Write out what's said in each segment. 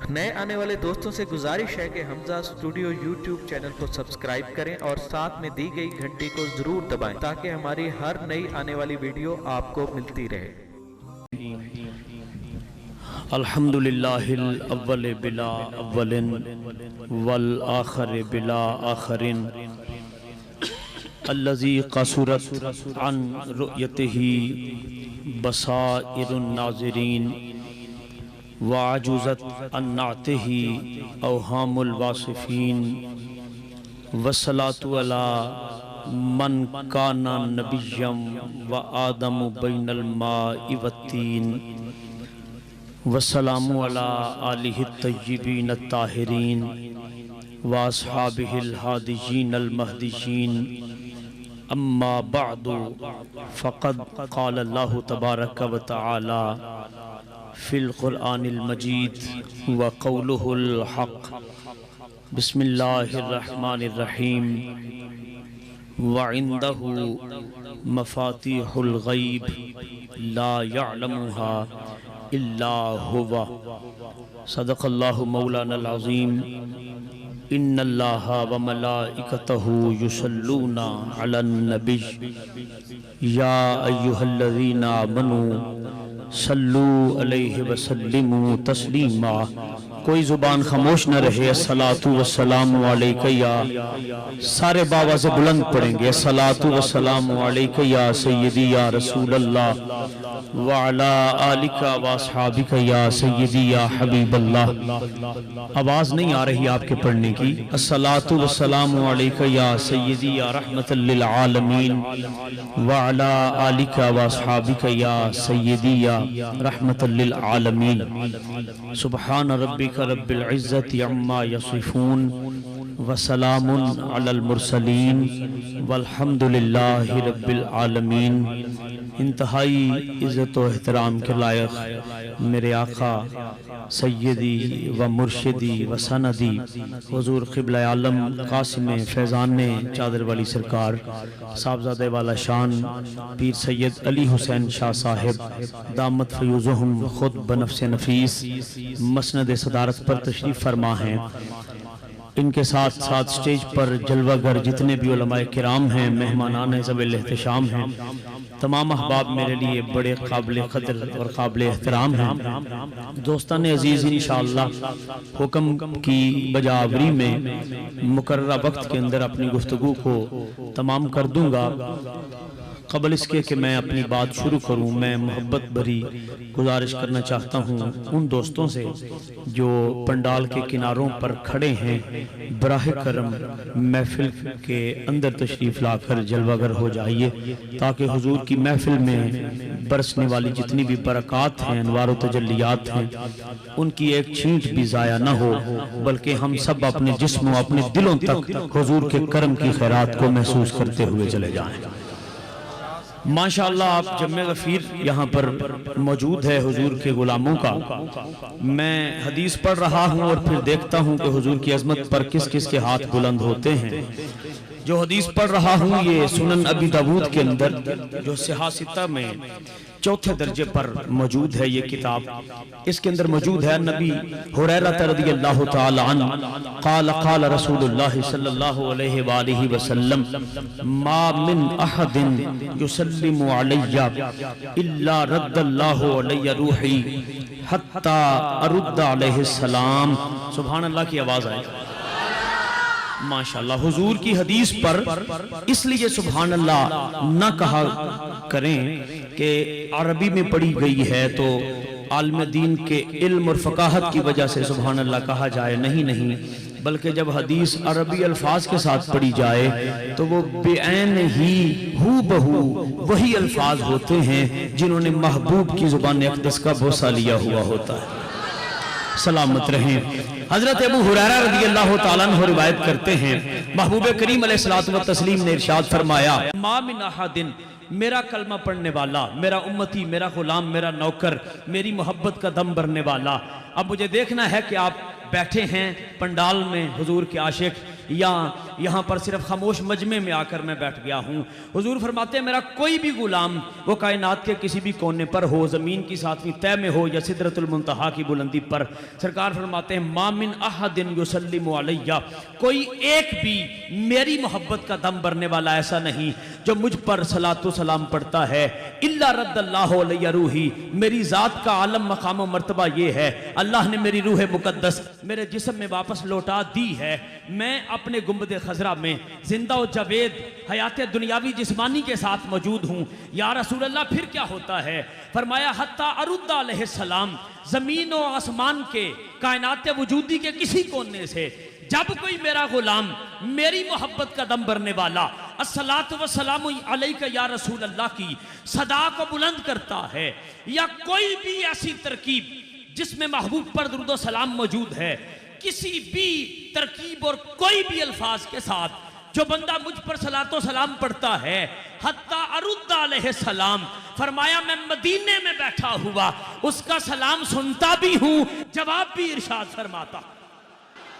नए आने वाले दोस्तों से गुजारिश है कि हमजा स्टूडियो यूट्यूब चैनल को सब्सक्राइब करें और साथ में दी गई घंटी को जरूर दबाएं ताकि हमारी हर नई आने वाली वीडियो आपको मिलती रहे। अल्हम्दुलिल्लाहिल अव्वल बिला अव्वलिन वल आखिर बिला आखिरिन अल्लज़ी क़सुरत अन रुयतिही बसाइरुन नाज़िरीन वाजुज़त अन नातिही अवहामुल वासिफ़ीन वस्सलातु अला मन काना नबिय्यम व आदमु बैनल माइ वत्तीन वस्सलामु अला आलिहि तय्यिबीन अत्ताहिरीन व अस्हाबिहिल हादियीन अल महदियीन अम्मा बअदु फ़क़द क़ाल अल्लाहु तबारक व तआला फ़िल क़ुरआनिल मजीद व क़ौलुहुल हक़ बिस्मिल्लाहिर रहमानिर रहीम व इंदहु मफ़ातिहुल ग़ैब ला यअलमुहा इल्ला हुवा सदक़ल्लाहु मौलानल अज़ीम इन्नल्लाहा व मलाइकतहु युसल्लूना अलन नबी या अय्युहल्लज़ीना आमनू सल्लू अलैहि व सल्लिमू तस्लीमा। कोई जुबान खामोश न रहे। अस्सलातु वस्सलामु अलैका या, सारे बाबा से बुलंद पढ़ेंगे। अस्सलातु वस्सलामु अलैका या सय्यदी या रसूल अल्लाह व अला आलिका व अस्हाबिका या सय्यदी या हबीब अल्लाह। आवाज़ नहीं आ रही आपके पढ़ने की। अस्सलातु वस्सलामु अलैका या सय्यदी या रहमतल लिल आलमीन व अला आलिका व अस्हाबिका या सय्यदी या रहमतल लिल आलमीन। सुब्हान रब्बिका रब्बिल इज़्ज़ति अम्मा यसिफून व सलामुन अलल मुरसलीन वल्हम्दुलिल्लाहि रब्बिल आलमीन। इंतहाई इज़्ज़त व एहतराम के लायक मेरे आका सय्यदी व मुर्शिदी व सनदी हुज़ूर क़िबला आलम क़ासिम फैज़ान चादर वाली सरकार साहबज़ादे वाला शान पीर सैयद अली हुसैन शाह साहिब दामत फ़यूज़ुहुम ख़ुद बनफ़्स नफ़ीस मसनद सदारत पर तशरीफ़ फरमा हैं। इनके साथ साथ स्टेज पर जलवागर जितने भी उलमाए किराम हैं, मेहमानान ज़बील एहतशाम हैं, तमाम अहबाब मेरे लिए बड़े काबिल क़द्र और काबिल एहतराम हैं। दोस्तान अज़ीज़, इंशाअल्लाह हुक्म की बजावरी में मुकर्ररा वक्त के अंदर अपनी गुफ्तगू को तमाम कर दूँगा। क़बल इसके कि मैं अपनी बात शुरू करूं, मैं मोहब्बत भरी गुजारिश करना चाहता हूं उन दोस्तों से जो पंडाल के किनारों पर खड़े हैं, बराह करम महफिल के अंदर तशरीफ़ लाकर जलवागर हो जाइए ताकि हुजूर की महफिल में बरसने वाली जितनी भी बरक़ात हैं, अनवार व तजल्लियात हैं, उनकी एक छींट भी ज़ाया न हो, बल्कि हम सब अपने जिस्म व अपने दिलों तक हुजूर के करम की खैरात को महसूस करते हुए चले जाएँ। माशाअल्लाह आप जम्मे गफ़ीर यहाँ पर मौजूद है हुजूर के गुलामों का। मैं हदीस पढ़ रहा हूँ और फिर देखता हूँ कि हुजूर की अज़मत पर किस किस के हाथ बुलंद होते हैं। जो हदीस पढ़ रहा हूँ ये सुनन अबी दाऊद के अंदर जो सिहासिता में चौथे दर्जे पर मौजूद है ये किताब। इसके अंदर मौजूद है नबी हुरैरा रज़ियल्लाहु तआला अन्हु क़ाल क़ाल रसूलुल्लाह सल्लल्लाहु अलैहि वालिहि वसल्लम मा मिन अहदिन युसल्लिमु अलैया इल्ला रद्दल्लाहु अलैया रूही हत्ता अरुद्द अलैहि सलाम। सुभान अल्लाह की आवाज़ आए। माशाअल्लाह हुजूर की हदीस पर इसलिए सुभान अल्लाह न कहा करें कि अरबी में पढ़ी गई है तो आलिम दीन के इल्म और फ़क़ाहत की वजह से सुभान अल्लाह कहा जाए, नहीं, बल्कि जब हदीस अरबी अल्फाज के साथ पढ़ी जाए तो वो बेऐन ही हू बहू वही अल्फाज होते हैं जिन्होंने महबूब की ज़ुबान अक़दस का बोसा लिया हुआ होता है। सलामत रहें। हजरत अबू हुरैरा रज़ियल्लाहु ताला अन्हु रिवायत करते हैं महबूब करीम अलैहिस्सलातु व तस्लीम ने इरशाद फरमाया मा मिन अहदिन, मेरा कलमा पढ़ने वाला, मेरा उम्मती, मेरा गुलाम, मेरा नौकर, मेरी मोहब्बत का दम भरने वाला। अब मुझे देखना है कि आप बैठे हैं पंडाल में हुजूर के आशिक या यहाँ पर सिर्फ खामोश मजमे में आकर मैं बैठ गया हूँ। हुजूर फरमाते हैं मेरा कोई भी गुलाम वो कायनात के किसी भी कोने पर हो, ज़मीन की 7वीं तह में हो या सिदरतुल मुंतहा की बुलंदी पर, सरकार फरमाते हैं मामिन अहदिन युसल्लिमु अलैया, कोई एक भी मेरी मोहब्बत का दम भरने वाला ऐसा नहीं जो मुझ पर सलातो सलाम पढ़ता है, इल्ला रद्दल्लाहु अलैया रूही, मेरी ज़ात का आलम मकाम मर्तबा ये है अल्लाह ने मेरी रूह मुकद्दस मेरे जिस्म में वापस लौटा दी है। मैं अपने गुंबद खजरा में जिंदा व जावेद हयात दुनियावी जिस्मानी के साथ मौजूद हूँ। या रसूल अल्लाह फिर क्या होता है? फरमाया हत्ता अरुद्दा अलैहिस्सलाम, ज़मीन व आसमान के कायनात वजूदी के किसी कोने से जब कोई मेरा गुलाम मेरी मोहब्बत का दम भरने वाला अस्सलातु वस्सलामु अलैका या रसूल अल्लाह की सदा को बुलंद करता है, या कोई भी ऐसी तरकीब जिसमें महबूब पर दुरूद व सलाम मौजूद है, किसी भी तरकीब और कोई भी अल्फाज के साथ जो बंदा मुझ पर सलातो सलाम पढ़ता है, हत्ता अरुद्दा अलैहिस्सलाम, फरमाया मैं मदीने में बैठा हुआ उसका सलाम सुनता भी हूं, जवाब भी इरशाद फरमाता।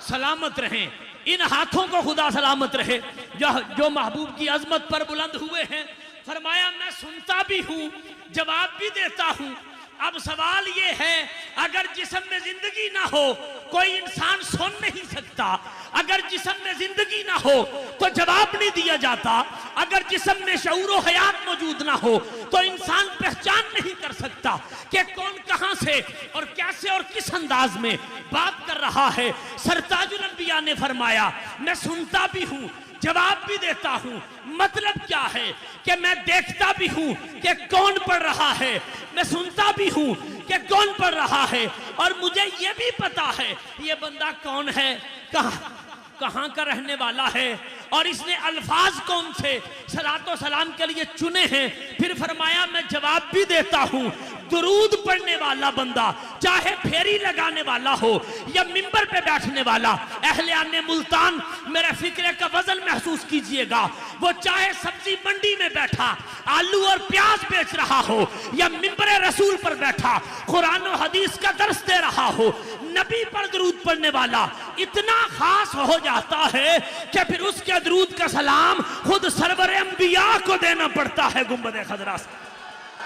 सलामत रहें इन हाथों को, खुदा सलामत रहे जो महबूब की अजमत पर बुलंद हुए हैं। फरमाया मैं सुनता भी हूं, जवाब भी देता हूं। अब सवाल ये है, अगर जिस्म में जिंदगी ना हो कोई इंसान सुन नहीं सकता, अगर जिस्म में जिंदगी ना हो तो जवाब नहीं दिया जाता, अगर जिस्म में शऊर व हयात मौजूद ना हो तो इंसान पहचान नहीं कर सकता कि कौन कहां से और कैसे और किस अंदाज में बात कर रहा है। सरताजुल अंबिया ने फरमाया मैं सुनता भी हूं, जवाब भी देता हूं। मतलब क्या है कि मैं देखता भी हूं कि कौन पढ़ रहा है, मैं सुनता भी हूं कि कौन पढ़ रहा है, और मुझे यह भी पता है ये बंदा कौन है, कहां का रहने वाला है, और इसने अल्फाज कौन से सलातो सलाम के लिए चुने हैं। फिर फरमाया मैं जवाब भी देता हूं। दुरूद पढ़ने वाला बंदा, चाहे फेरी लगाने वाला हो या मिंबर पे बैठने वाला, अहले आने मुल्तान मेरे फिक्रे का वजन महसूस कीजिएगा, वो चाहे सब्जी मंडी में बैठा आलू और प्याज बेच रहा हो या मिंबर रसूल पर बैठा कुरान और हदीस का दर्स दे रहा हो, नबी पर दुरूद पढ़ने वाला इतना खास हो जाता है कि फिर उसके दुरूद का सलाम खुद सरवर अंबिया को देना पड़ता है गुंबद खजरा से।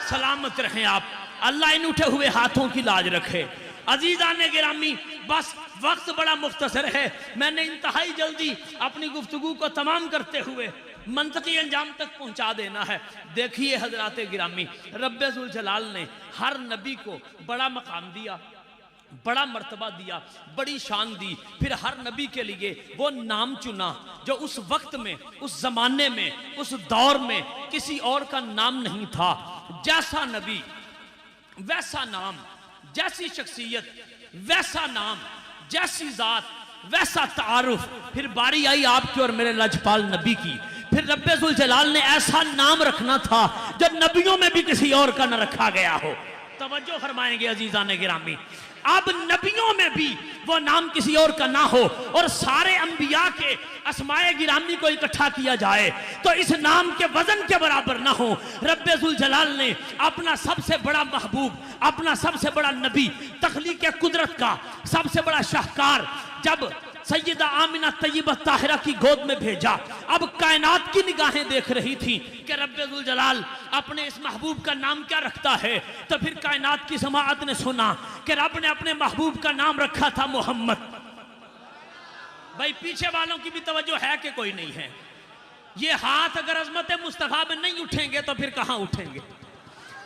सलामत रहें आप, अल्लाह इन उठे हुए हाथों की लाज रखे। अजीज़ान गिरामी, बस वक्त बड़ा मुख्तसर है, मैंने इंतहाई जल्दी अपनी गुफ्तगू को तमाम करते हुए मंतकी अंजाम तक पहुंचा देना है। देखिए हजरात गिरामी, रब्बे ज़ुल जलाल ने हर नबी को बड़ा मकाम दिया, बड़ा मर्तबा दिया, बड़ी शान दी, फिर हर नबी के लिए वो नाम चुना जो उस वक्त में, उस जमाने में, उस दौर में किसी और का नाम नहीं था। जैसा नबी वैसा नाम, जैसी शख्सियत वैसा नाम, जैसी जात वैसा तारुफ। फिर बारी आई आपकी और मेरे लजपाल नबी की, फिर रब्बे ज़ुल जलाल ने ऐसा नाम रखना था जो नबियों में भी किसी और का न रखा गया हो। तवज्जो फरमाएंगे अजीज़ान गिरामी, अब नबियों में भी वो नाम किसी और का ना हो और सारे अंबिया के अस्माए गिरामी को इकट्ठा किया जाए तो इस नाम के वजन के बराबर ना हो। रब्बे ज़ुल जलाल ने अपना सबसे बड़ा महबूब, अपना सबसे बड़ा नबी, तख्लीक कुदरत का सबसे बड़ा शाहकार जब सैयदा आमिना तय्यबा ताहिरा की गोद में भेजा। अब कायनात की निगाहें देख रही थी कि रब्बे ज़ुल जलाल अपने इस महबूब का नाम क्या रखता है। तो फिर कायनात की समाअत ने सुना कि रब ने अपने महबूब का नाम रखा था मोहम्मद। भाई पीछे वालों की भी तवज्जो है कि कोई नहीं है? ये हाथ अगर अजमत मुस्तफा में नहीं उठेंगे तो फिर कहां उठेंगे?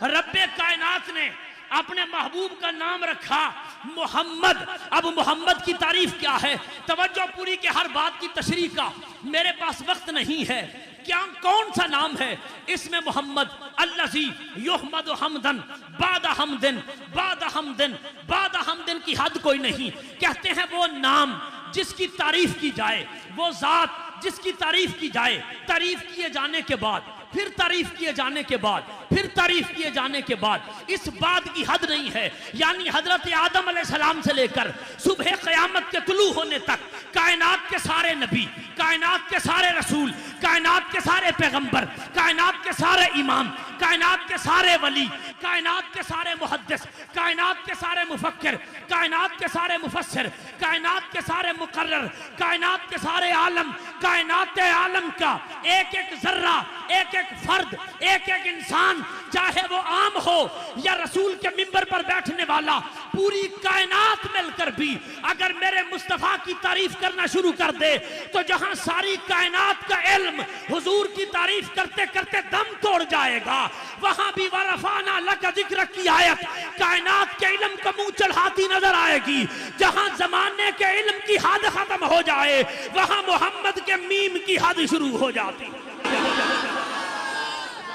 रब्बे कायनात ने अपने महबूब का नाम रखा मोहम्मद। अब मोहम्मद की तारीफ क्या है? तवज्जो पूरी के हर बात की तशरीह का मेरे पास वक्त नहीं है। क्या कौन सा नाम है इसमें? मोहम्मद अल्लज़ी युहमदु हमदन बादा हमदिन, बादा हमदिन, बादा हमदिन की हद कोई नहीं। कहते हैं वो नाम जिसकी तारीफ की जाए, वो जात जिसकी तारीफ की जाए, तारीफ किए जाने के बाद, फिर तारीफ किए जाने के बाद फिर तारीफ किए जाने के बाद इस बात की हद नहीं है, यानी हजरत आदम अलैहिस्सलाम से लेकर सुबह क़यामत के तुलू होने तक कायनात के सारे नबी, कायनात के सारे रसूल, कायनात के सारे पैगंबर, कायनात के सारे इमाम, कायनात के सारे वली, कायनात के सारे मुहद्दिस, कायनात के सारे मुफक्किर, कायनात के सारे मुफस्सिर, कायनात के सारे मुकर्रर, कायनात के सारे आलम, कायनात आलम का एक एक जर्रा, एक एक फर्द, एक एक इंसान, चाहे वो आम हो या रसूल के मिंबर पर बैठने वाला, पूरी कायनात मिलकर भी अगर मेरे मुस्तफा की तारीफ करना शुरू कर दे तो जहां सारी कायनात का इल्म हुजूर की तारीफ करते करते दम तोड़ जाएगा, वहां भी वरफाना लका जिक्र की आयत कायनात के इल्म का मुंह चढ़ाती नजर आएगी। जहां जमाने के इल्म की हद खत्म हो जाए वहां मोहम्मद के मीम की हद शुरू हो जाती।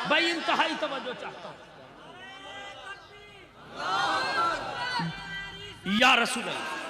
भाई इंतहाई तवज्जो चाहता हूं। या रसूल अल्लाह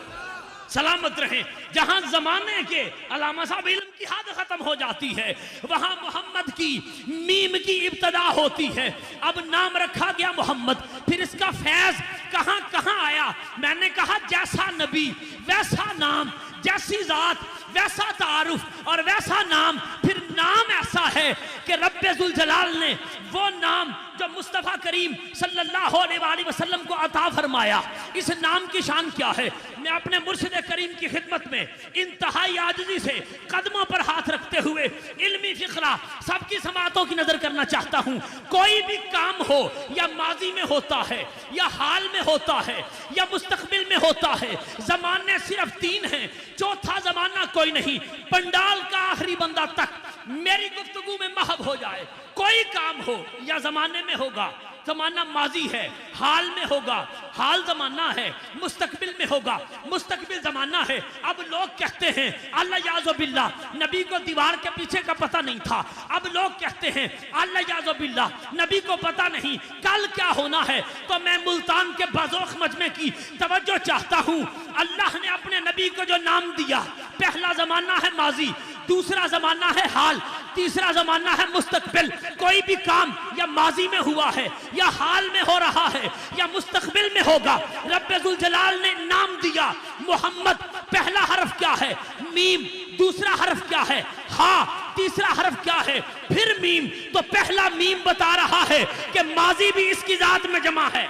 सलामत रहे, जहां जमाने के अलामा साहब इल्म की हद खत्म हो जाती है वहां मोहम्मद की मीम की इब्तदा होती है। अब नाम रखा गया मोहम्मद, फिर इसका फैज कहां कहां आया। मैंने कहा जैसा नबी वैसा नाम, जैसी जात वैसा तारुफ और वैसा नाम। फिर नाम ऐसा है कि रब्बे जुल जलाल ने वो नाम जो मुस्तफ़ा करीम सल्लल्लाहु अलैहि वसल्लम को अता फरमाया, इस नाम की शान क्या है। मैं अपने मुर्शिद करीम की खिदमत में इंतहाई आजिज़ी से कदमों पर हाथ रखते हुए इल्मी फिक्रा सबकी समातों की नजर करना चाहता हूँ। कोई भी काम हो या माजी में होता है या हाल में होता है या मुस्तकबिल में होता है, जमाने सिर्फ तीन हैं, चौथा जमाना कोई नहीं। पंडाल का आखिरी बंदा तक मेरी गुफ्तगू में महब हो जाए। कोई काम हो या जमाने में होगा, जमाना माजी है, हाल में होगा, हाल जमाना है, मुस्तकबिल में होगा, मुस्तकबिल जमाना है। अब लोग कहते हैं अल्लाह याज़ो बिल्लाह, नबी को दीवार के पीछे का पता नहीं था। अब लोग कहते हैं अल्लाह याज़ो बिल्लाह, नबी को पता नहीं कल क्या होना है। तो मैं मुल्तान के बाज़ोख मजमे की तवज्जो चाहता हूँ। अल्लाह ने अपने नबी को जो नाम दिया, पहला जमाना है माजी, दूसरा जमाना है हाल, तीसरा जमाना है मुस्तकबिल। कोई भी काम या माजी में हुआ है या हाल में हो रहा है या मुस्तकबिल में होगा, रब्बे जुल जलाल ने नाम दिया मोहम्मद। पहला हरफ क्या है? मीम। दूसरा हरफ क्या है? हा। तीसरा हरफ क्या है? फिर मीम। तो पहला मीम बता रहा है कि माजी भी इसकी जात में जमा है।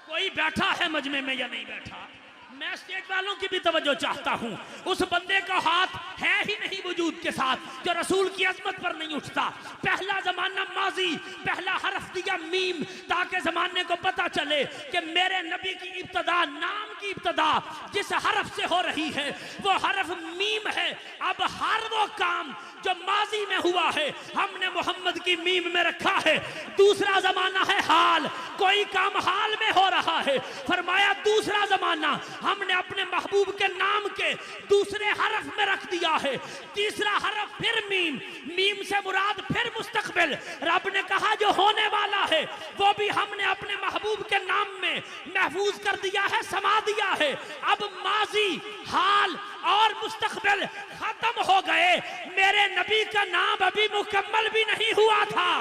कोई बैठा है मजमे में या नहीं बैठा? मैं स्टेज वालों की भी तवज्जो चाहता हूँ। उस बंदे का हाथ है ही नहीं वजूद के साथ जो रसूल की अजमत पर नहीं उठता। पहला जमाना माजी, पहला हरफ दिया मीम, ताकि जमाने को पता चले कि मेरे नबी की इब्तदा, नाम की इब्तदा जिस हरफ से हो रही है वो हरफ मीम है। अब हर वो काम जो माजी में हुआ है हमने मोहम्मद की मीम में रखा है। दूसरा जमाना है हाल, कोई काम हाल में हो रहा है, फरमाया दूसरा जमाना हमने अपने महबूब के नाम के दूसरे हरफ में रख दिया है। तीसरा हरफ फिर मीम, मीम से मुराद फिर मुस्तकबिल। रब ने कहा जो होने वाला है वो भी हमने अपने महबूब के नाम में महफूज कर दिया है, समा दिया है। अब माजी, हाल और मुस्तकबिल खत्म हो गए। मेरे नबी का नाम अभी मुकम्मल भी नहीं हुआ था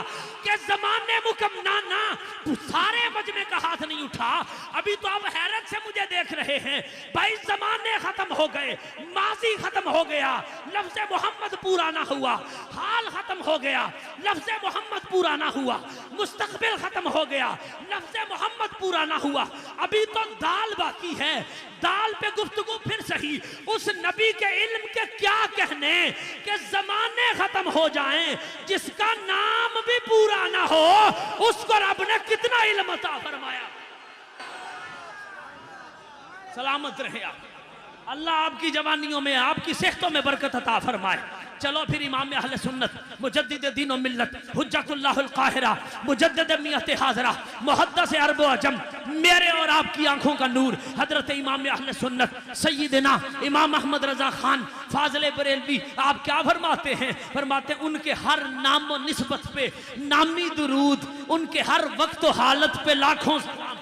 कि जमाने मुकम्मल ना सारे मजमे का हाथ नहीं उठा। अभी तो आप हैरत से मुझे देख रहे हैं। भाई जमाने खत्म हो गए, माजी खत्म हो गया, लफ्ज़ मोहम्मद पूरा ना हुआ। हाल खत्म हो गया, लफ्ज़ मोहम्मद पूरा ना हुआ। मुस्तकबिल खत्म हो गया, लफ्ज़ मोहम्मद पूरा ना हुआ। अभी तो दाल बाकी है। दाल पे गुफ्तगू फिर सही। उस नबी के इल्म के क्या कहने कि जमाने खत्म हो जाएं, जिसका नाम भी पूरा ना हो उसको रब ने कितना इल्म अता फरमाया। सलामत रहे आप। अल्लाह आपकी जवानियों में, आपकी सेहतों में बरकत अता फरमाए। चलो फिर इमाम अहले सुन्नत, मुजद्दिद दीन व मिल्लत, हुज्जतुल्लाहुल काहिरा, मुजद्दिद मियत हाज़िरा, मुहद्दिस अरब व अजम, मेरे और आपकी आंखों का नूर हजरत इमाम अहले सुन्नत सय्यदना इमाम अहमद रजा खान फाज़िल बरेलवी, आप क्या फरमाते हैं? फरमाते हैं उनके हर नाम व निस्बत पे नामी दुरूद, उनके हर वक्त व हालत पे लाखों सलाम।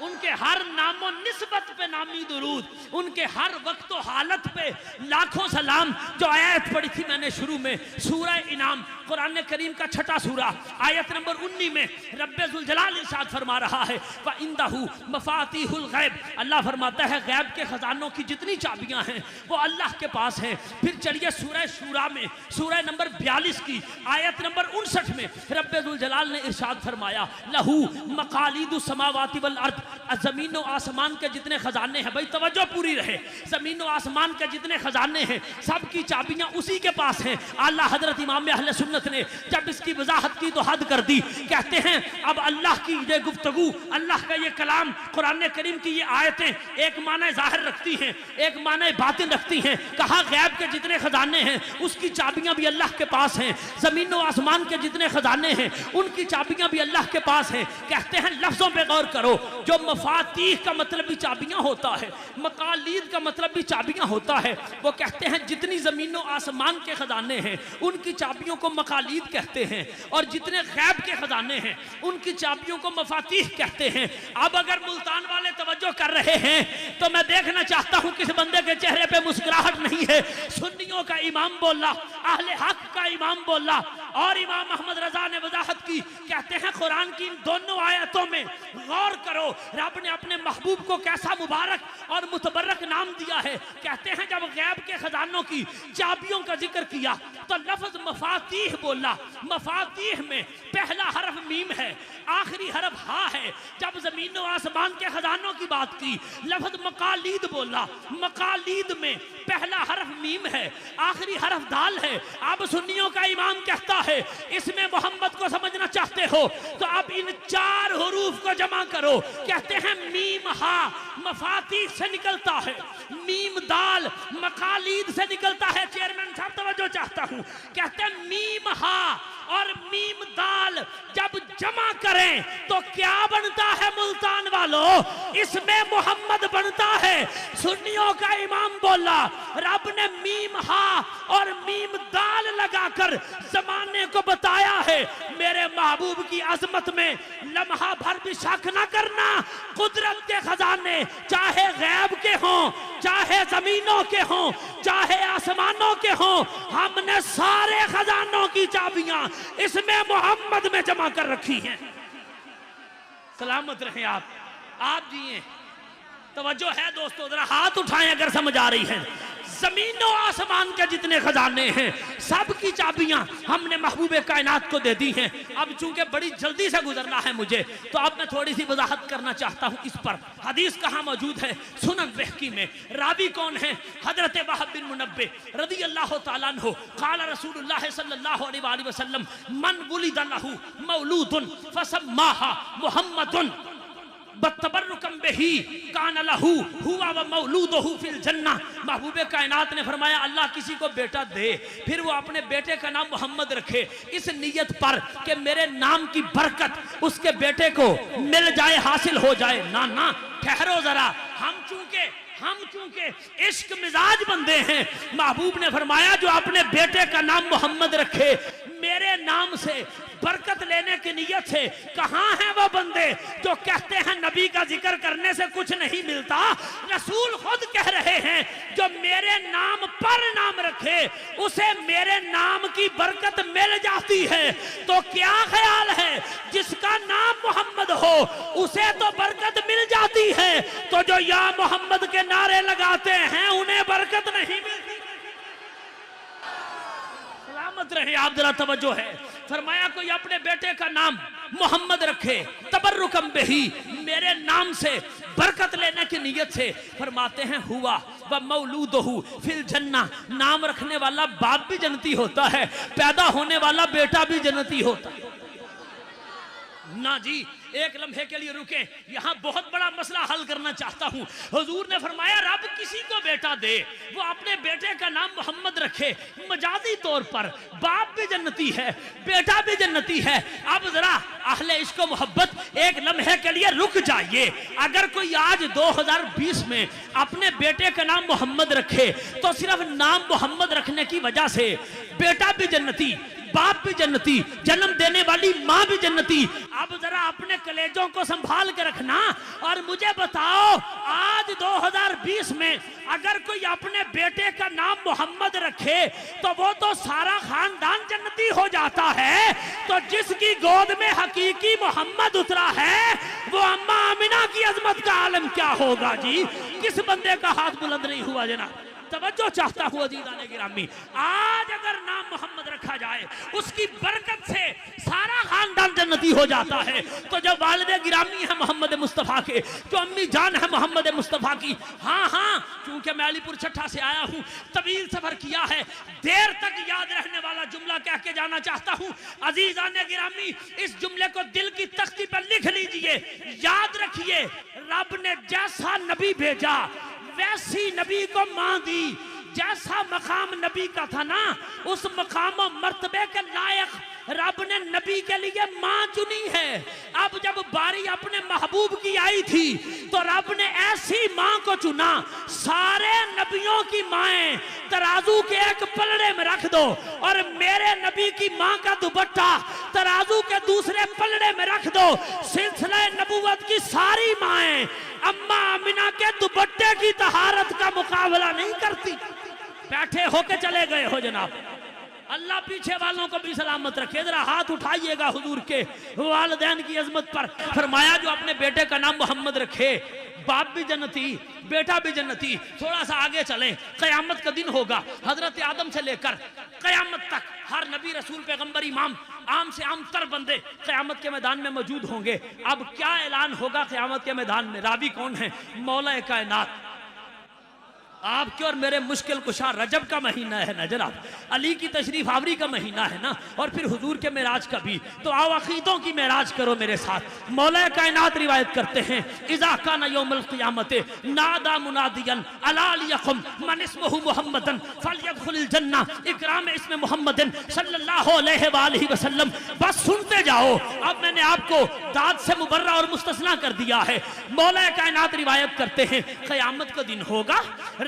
उनके हर नामो निस्बत पे नामी दुरूद, उनके हर वक्त व हालत पे लाखों सलाम। जो आयत पढ़ी थी मैंने शुरू में, सूरह इनाम, कुरान करीम का छठा सूरा, आयत नंबर 19 में रब्बे जुल जलाल इरशाद फरमा रहा है व इंदहू मफातिहुल गैब, अल्लाह फरमाता है गैब के खजानों की जितनी चाबियां हैं वो अल्लाह के पास हैं। फिर चलिए सूरह शूरा में, सूरह नंबर 42 की आयत नंबर 59 में रब्बे जुल जलाल ने इरशाद फरमाया लहू मकालिदुस समावाति वल अर्द, जमीन और आसमान के जितने खजाने हैं, भाई तवज्जो पूरी रहे, जमीन और आसमान के जितने खजाने हैं सब की चाबियां उसी के पास हैं। आला हजरत इमाम अहले सुन्नत ने जब इसकी वजाहत की तो हद कर दी, कहते हैं अब अल्लाह की ये गुफ्तगू, अल्लाह का ये कलाम, कुरान करीम की ये आयतें एक माने जाहिर रखती हैं, एक माने बातिन रखती हैं। कहा गैब के जितने खजाने हैं उसकी चाबियां भी अल्लाह के पास हैं, जमीन और आसमान के जितने खजाने हैं उनकी चाबियां भी अल्लाह के पास हैं। कहते हैं लफ्जों पे गौर करो, जो मफातीह का मतलब भी चाबियां होता है, मकालीद का मतलब भी चाबियां होता है। वो कहते हैं जितनी जमीन और आसमान के खजाने हैं उनकी चाबियों को मकालीद कहते हैं, और जितने गैब के खजाने हैं उनकी चाबियों को मफातीह कहते हैं। अब अगर मुल्तान वाले तवज्जो कर रहे हैं तो मैं देखना चाहता हूं किस बंदे के चेहरे पे मुस्कुराहट नहीं है। सुन्नियों का इमाम बोला, अहले हक का इमाम बोला, और इमाम अहमद रजा ने वजाहत की, कहते हैं कुरान की इन दोनों आयतों में गौर करो, रब ने अपने महबूब को कैसा मुबारक और मुतबर्रक नाम दिया है। कहते हैं जब गैब के खजानों की चाबियों का जिक्र किया तो लफ्ज मफातीह बोला, मफातीह में पहला हरफ मीम है, आखिरी हरफ हा है। जब जमीन और आसमान के खजानों की बात की लफ्ज मकालीद बोला, मकालीद में पहला हरफ मीम है, आखिरी हरफ दाल है। अब सुन्नियों का इमाम कहता है इसमें मोहम्मद को समझना चाहते हो तो अब इन चार हुरूफ को जमा करो। कहते हैं मीम हा मफातीह से निकलता है, मीम दाल मकालीद से निकलता है। चेयरमैन साहब तवज्जो चाहता हूं, कहते हैं मीम हा और मीम दाल जब जमा करें तो क्या बनता है मुल्तान वालों? इसमें मोहम्मद बनता है। सुन्नियों का इमाम बोला रब ने मीम हा और मीम दाल लगाकर जमाने को बताया है मेरे महबूब की अजमत में लम्हा भर भी शक न करना। कुदरत के खजाने चाहे गैब के हों, चाहे जमीनों के हों, चाहे आसमानों के हों, हमने सारे खजानों की चाबियां इसमें मोहम्मद में जमा कर रखी हैं। सलामत रहे आप जिए। तवज्जो है दोस्तों, जरा हाथ उठाएं अगर समझ आ रही है। जमीनों आसमान के जितने खजाने हैं सब की चाबियां हमने महबूबे कायनात को दे दी हैं। अब चूंकि बड़ी जल्दी से गुजरना है मुझे तो अब मैं थोड़ी सी वजाहत करना चाहता हूं इस पर। हदीस कहां मौजूद है? सुनन बहकी में। रावी कौन है? हजरत वहब बिन मुनब्बे रदी अल्लाह तआला अन्हु क़ाल रसूलुल्लाह सल्लल्लाहु अलैहि वसल्लम मन वुलिदा लहु मौलूदुन फसम्माहा मुहम्मदुन बतबर्रुकम बिही कान लहू हुवा व मौलूदुहु फिल जन्नह। महबूबे कायनात ने फरमाया अल्लाह किसी को बेटा दे फिर वो अपने बेटे का नाम मोहम्मद रखे इस नियत पर कि मेरे नाम की बरकत उसके बेटे को मिल जाए, हासिल हो जाए। ना ना ठहरो जरा, हम चूंकि इश्क मिजाज बंदे हैं, महबूब ने फरमाया जो अपने बेटे का नाम मोहम्मद रखे मेरे नाम से बरकत लेने की नियत से। कहां हैं वो बंदे जो कहते हैं नबी का जिक्र करने से कुछ नहीं मिलता? रसूल खुद कह रहे हैं जो मेरे नाम पर नाम रखे उसे मेरे नाम की बरकत मिल जाती है। तो क्या ख्याल है जिसका नाम मोहम्मद हो उसे तो बरकत मिल जाती है, तो जो या मोहम्मद के नारे लगाते हैं उन्हें बरकत नहीं मिलती। सलामत रहे आप, जरा तवज्जो है। फरमाया कोई अपने बेटे का नाम मोहम्मद रखे तबर्रुकम बिही, मेरे नाम से बरकत लेने की नियत से। फरमाते हैं हुआ व मौलूदुहु फिल जन्नह, नाम रखने वाला बाप भी जन्नती होता है, पैदा होने वाला बेटा भी जन्नती होता है। ना जी, एक लम्हे के लिए रुके, यहाँ बहुत बड़ा मसला हल करना चाहता हूँ। हुजूर ने फरमाया रब किसी को बेटा दे वो अपने बेटे का नाम मोहम्मद रखे, मजाजी तौर पर बाप भी जन्नती है, बेटा भी जन्नती है। अब जरा अहले इश्क मोहब्बत एक लम्हे के लिए रुक जाइए। अगर कोई आज 2020 में अपने बेटे का नाम मोहम्मद रखे तो सिर्फ नाम मोहम्मद रखने की वजह से बेटा भी जन्नती, बाप भी जन्नती, जन्म देने वाली माँ भी जन्नती। अब जरा अपने कलेजों को संभाल के रखना और मुझे बताओ, आज 2020 में अगर कोई अपने बेटे का नाम मोहम्मद रखे तो वो तो सारा खानदान जन्नती हो जाता है। तो जिसकी गोद में हकीकी मोहम्मद उतरा है वो अम्मा आमिना की अजमत का आलम क्या होगा जी। किस बंदे का हाथ बुलंद नहीं हुआ जनाब? तवज्जो चाहता हूँ अजीज़ाने गिरामी, आज अगर नाम मोहम्मद रखा जाए उसकी बरकत से सारा खानदान जन्नती हो जाता है। तो जो वालिद गिरामी है मोहम्मद मुस्तफ़ा के, जो अम्मी जान है मोहम्मद मुस्तफ़ा की, हाँ हाँ, क्योंकि मैं अलीपुर छठा से आया हूँ, तवील सफर किया है, देर तक याद रहने वाला जुमला कह के जाना चाहता हूँ। अजीज़ाने गिरामी, इस जुमले को दिल की तख्ती पर लिख लीजिए, याद रखिए, रब ने जैसा नबी भेजा वैसी नबी को मां दी। जैसा मकाम नबी का था ना, उस मकाम और मर्तबे के लायक रब ने नबी के लिए मां चुनी है। अब जब बारी अपने महबूब की आई थी तो रब ने ऐसी मां को चुना। सारे नबियों की माएं तराजू के एक पलड़े में रख दो और मेरे नबी की मां का दुपट्टा तराजू के दूसरे पलड़े में रख दो। सिलसिला नबूवत की सारी माएं अम्मा आमिना के दुपट्टे की तहारत का मुकाबला नहीं करती। बैठे होके चले गए हो जनाब। अल्लाह पीछे वालों को भी सलामत रखे। जरा हाथ उठाइएगा हुजूर के वालिदैन की अजमत पर। फरमाया जो अपने बेटे का नाम मोहम्मद रखे, बाप भी जन्नती, बेटा भी जन्नती। थोड़ा सा आगे चलें, कयामत का दिन होगा, हजरत आदम से लेकर कयामत तक हर नबी रसूल पैगंबर इमाम आम से आम तर बंदे कयामत के मैदान में मौजूद होंगे। अब क्या ऐलान होगा कयामत के मैदान में? रावी कौन है? मौला कायनात। आपके और मेरे मुश्किल कुशा रजब का महीना है ना जनाब, अली की तशरीफ आवरी का महीना है ना, और फिर हुजूर के मेराज का भी। तो आओ अकीदों की मेराज करो मेरे साथ। मौला कायनात रिवायत करते हैं, इज़ा काना यौमुल क़ियामत नादा मुनादियन अला लियकुम मन इस्मुहु मुहम्मदन फलयदखुलिल जन्ना इकराम इस्म मुहम्मदिन सल्लल्लाहु अलैहि वसल्लम। बस सुनते जाओ, अब मैंने आपको दाद से मुबर्रा और मुस्तस्ना कर दिया है। मौला कायनात रिवायत करते हैं, क़यामत का दिन होगा,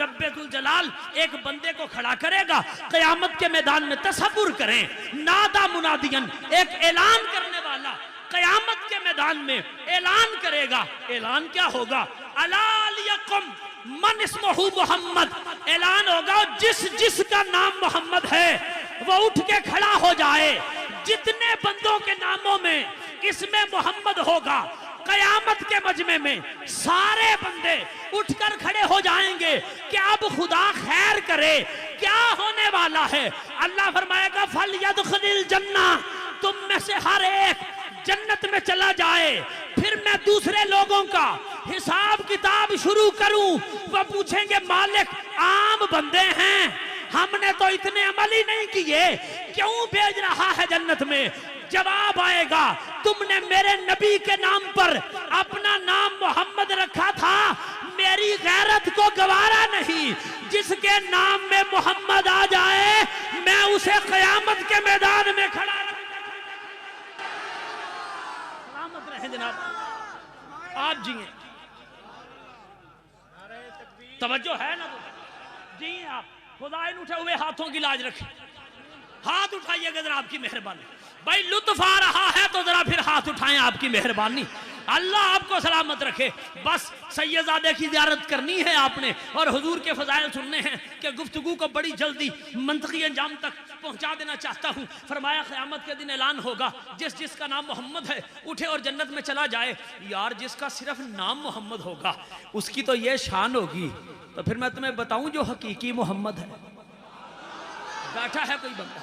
रब्बुल जलाल एक बंदे को खड़ा करेगा कयामत के मैदान में। तसव्वुर करें, नादा मुनादियन, एक ऐलान करने वाला कयामत के मैदान में ऐलान करेगा। ऐलान क्या होगा? अला लियकुम मन इस्मुहु मोहम्मद। ऐलान होगा जिस जिसका नाम मोहम्मद है वो उठ के खड़ा हो जाए। जितने बंदों के नामों में इसमें मोहम्मद होगा, कयामत के मजमे में सारे बंदे उठकर खड़े हो जाएंगे कि अब खुदा खैर करे, क्या होने वाला है? अल्लाह फरमाएगा फल यदखुलिल जन्ना, तुम में से हर एक जन्नत में चला जाए। फिर मैं दूसरे लोगों का हिसाब किताब शुरू करूं। वो पूछेंगे मालिक आम बंदे हैं, हमने तो इतने अमल ही नहीं किए, क्यों भेज रहा है जन्नत में? जवाब आएगा, तुमने मेरे नबी के नाम पर अपना नाम मोहम्मद रखा था, मेरी गैरत को गवारा नहीं। जिसके नाम में मोहम्मद आ जाए मैं उसे कयामत के मैदान में खड़ा सलामत रहे जनाब। आप जिए, तवज्जो है ना? जी आप खुदा इन उठे हुए हाथों की लाज रखें। हाथ उठाइएगा जरा, आपकी मेहरबानी। भाई लुत्फ आ रहा है तो जरा फिर हाथ उठाएं, आपकी मेहरबानी। अल्लाह आपको सलामत रखे। बस सैयदादे की ज़ियारत करनी है आपने और हुजूर के फजाइल सुनने हैं कि गुफ्तगू को बड़ी जल्दी मंतकी अंजाम तक पहुंचा देना चाहता हूं। फरमाया क़यामत के दिन ऐलान होगा, जिस जिसका नाम मोहम्मद है उठे और जन्नत में चला जाए। यार जिसका सिर्फ नाम मोहम्मद होगा उसकी तो ये शान होगी। तो फिर मैं तुम्हें बताऊं जो हकीकी मोहम्मद है। बैठा है कोई बंदा,